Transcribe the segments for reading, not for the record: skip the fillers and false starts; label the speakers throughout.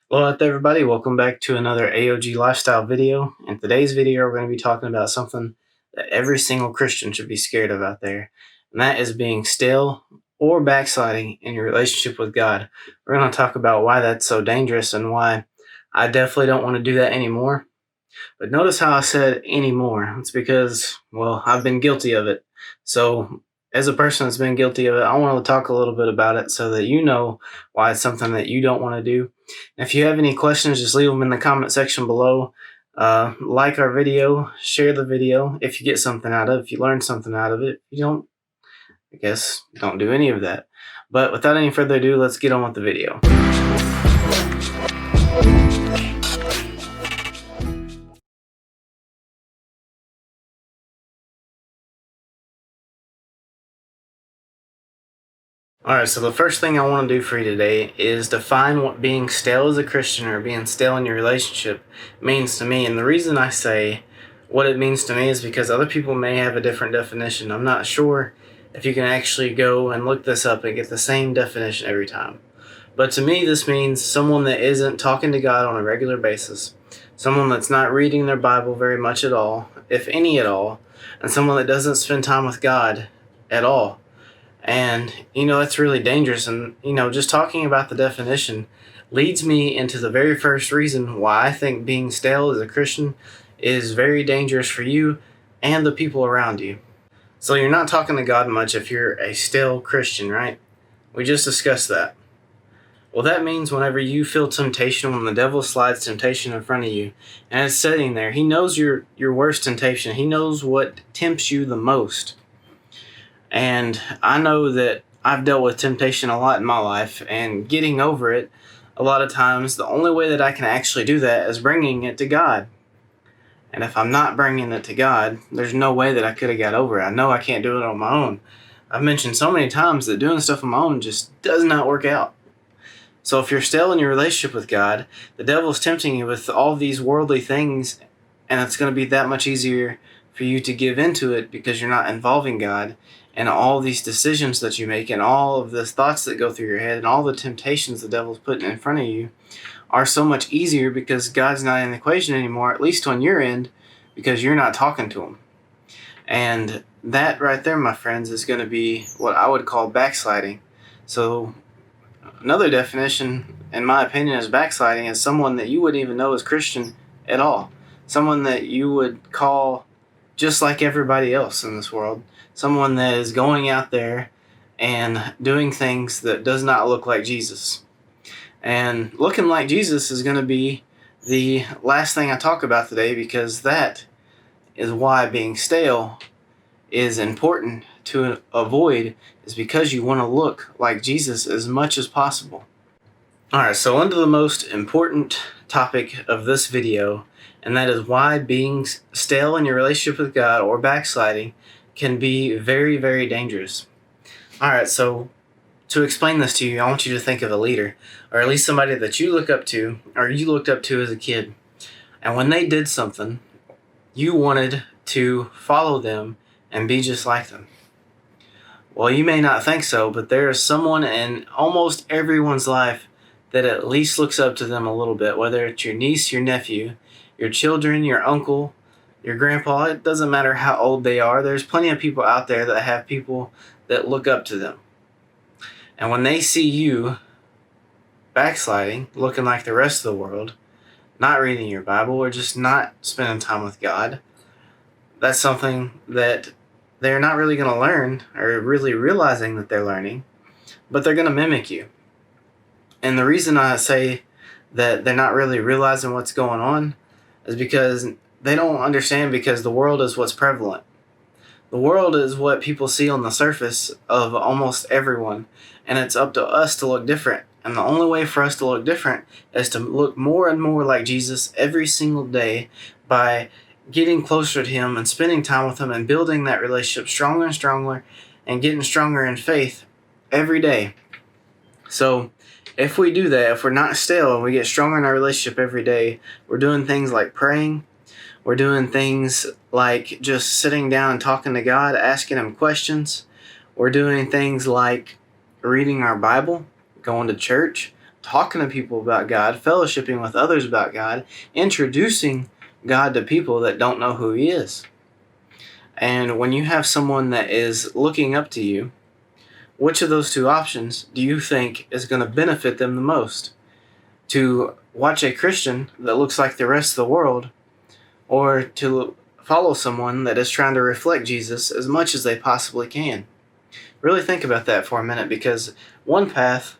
Speaker 1: Hello out there, everybody. Welcome back to another AOG lifestyle video. In today's video, we're going to be talking about something that every single Christian should be scared of out there, and that is being stale or backsliding in your relationship with God. We're going to talk about why that's so dangerous and why I definitely don't want to do that anymore. But notice how I said anymore. It's because, well, I've been guilty of it. So, as a person that's been guilty of it, I want to talk a little bit about it so that you know why it's something that you don't want to do. And if you have any questions, just leave them in the comment section below. Like our video, share the video if you get something out of it, if you learn something out of it. If you don't, I guess don't do any of that. But without any further ado, let's get on with the video. Alright, so the first thing I want to do for you today is define what being stale as a Christian or being stale in your relationship means to me. And the reason I say what it means to me is because other people may have a different definition. I'm not sure if you can actually go and look this up and get the same definition every time. But to me, this means someone that isn't talking to God on a regular basis, someone that's not reading their Bible very much at all, if any at all, and someone that doesn't spend time with God at all. And, it's really dangerous. And, just talking about the definition leads me into the very first reason why I think being stale as a Christian is very dangerous for you and the people around you. So you're not talking to God much if you're a stale Christian, right? We just discussed that. Well, that means whenever you feel temptation, when the devil slides temptation in front of you and it's sitting there, he knows your worst temptation. He knows what tempts you the most. And I know that I've dealt with temptation a lot in my life, and getting over it, a lot of times, the only way that I can actually do that is bringing it to God. And if I'm not bringing it to God, there's no way that I could have got over it. I know I can't do it on my own. I've mentioned so many times that doing stuff on my own just does not work out. So if you're still in your relationship with God, the devil's tempting you with all these worldly things, and it's going to be that much easier for you to give into it because you're not involving God. And all these decisions that you make and all of the thoughts that go through your head and all the temptations the devil's putting in front of you are so much easier because God's not in the equation anymore, at least on your end, because you're not talking to him. And that right there, my friends, is going to be what I would call backsliding. So another definition, in my opinion, is backsliding is someone that you wouldn't even know is Christian at all. Someone that you would call just like everybody else in this world. Someone that is going out there and doing things that does not look like Jesus. And looking like Jesus is going to be the last thing I talk about today, because that is why being stale is important to avoid, is because you want to look like Jesus as much as possible. Alright, so on to the most important topic of this video, and that is why being stale in your relationship with God or backsliding can be very, very dangerous. Alright, so to explain this to you, I want you to think of a leader, or at least somebody that you look up to, or you looked up to as a kid. And when they did something, you wanted to follow them and be just like them. Well, you may not think so, but there is someone in almost everyone's life that at least looks up to them a little bit, whether it's your niece, your nephew, your children, your uncle, your grandpa. It doesn't matter how old they are. There's plenty of people out there that have people that look up to them. And when they see you backsliding, looking like the rest of the world, not reading your Bible, or just not spending time with God, that's something that they're not really going to learn, or really realizing that they're learning, but they're going to mimic you. And the reason I say that they're not really realizing what's going on is because they don't understand, because the world is what's prevalent. The world is what people see on the surface of almost everyone, and it's up to us to look different. And the only way for us to look different is to look more and more like Jesus every single day by getting closer to him and spending time with him and building that relationship stronger and stronger and getting stronger in faith every day. So if we do that, if we're not stale and we get stronger in our relationship every day, we're doing things like praying, we're doing things like just sitting down and talking to God, asking him questions. We're doing things like reading our Bible, going to church, talking to people about God, fellowshipping with others about God, introducing God to people that don't know who He is. And when you have someone that is looking up to you, which of those two options do you think is going to benefit them the most? To watch a Christian that looks like the rest of the world, or to follow someone that is trying to reflect Jesus as much as they possibly can? Really think about that for a minute, because one path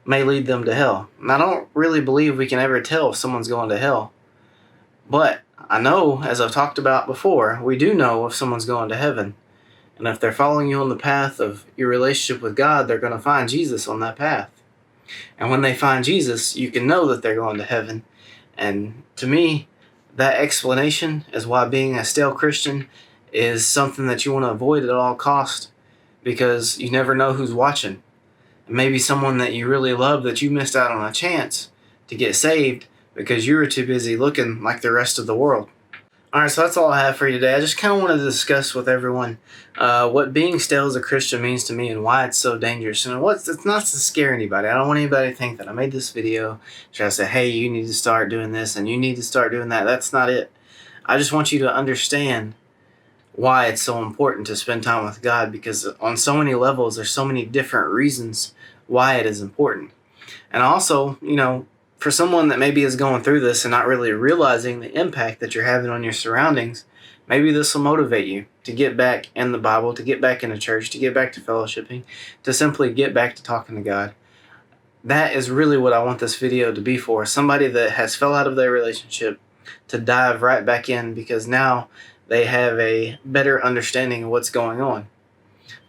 Speaker 1: may lead them to hell. And I don't really believe we can ever tell if someone's going to hell. But I know, as I've talked about before, we do know if someone's going to heaven. And if they're following you on the path of your relationship with God, they're going to find Jesus on that path. And when they find Jesus, you can know that they're going to heaven. And to me, that explanation is why being a stale Christian is something that you want to avoid at all costs, because you never know who's watching. Maybe someone that you really love that you missed out on a chance to get saved because you were too busy looking like the rest of the world. Alright, so that's all I have for you today. I just kind of wanted to discuss with everyone what being stale as a Christian means to me and why it's so dangerous. And it's not to scare anybody. I don't want anybody to think that I made this video try to say, hey, you need to start doing this and you need to start doing that. That's not it. I just want you to understand why it's so important to spend time with God, because on so many levels, there's so many different reasons why it is important. And also, for someone that maybe is going through this and not really realizing the impact that you're having on your surroundings, maybe this will motivate you to get back in the Bible, to get back into church, to get back to fellowshipping, to simply get back to talking to God. That is really what I want this video to be for. Somebody that has fell out of their relationship to dive right back in, because now they have a better understanding of what's going on.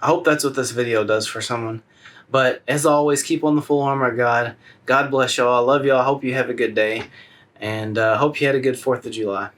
Speaker 1: I hope that's what this video does for someone. But as always, keep on the full armor of God. God bless y'all. I love y'all. I hope you have a good day. And hope you had a good 4th of July.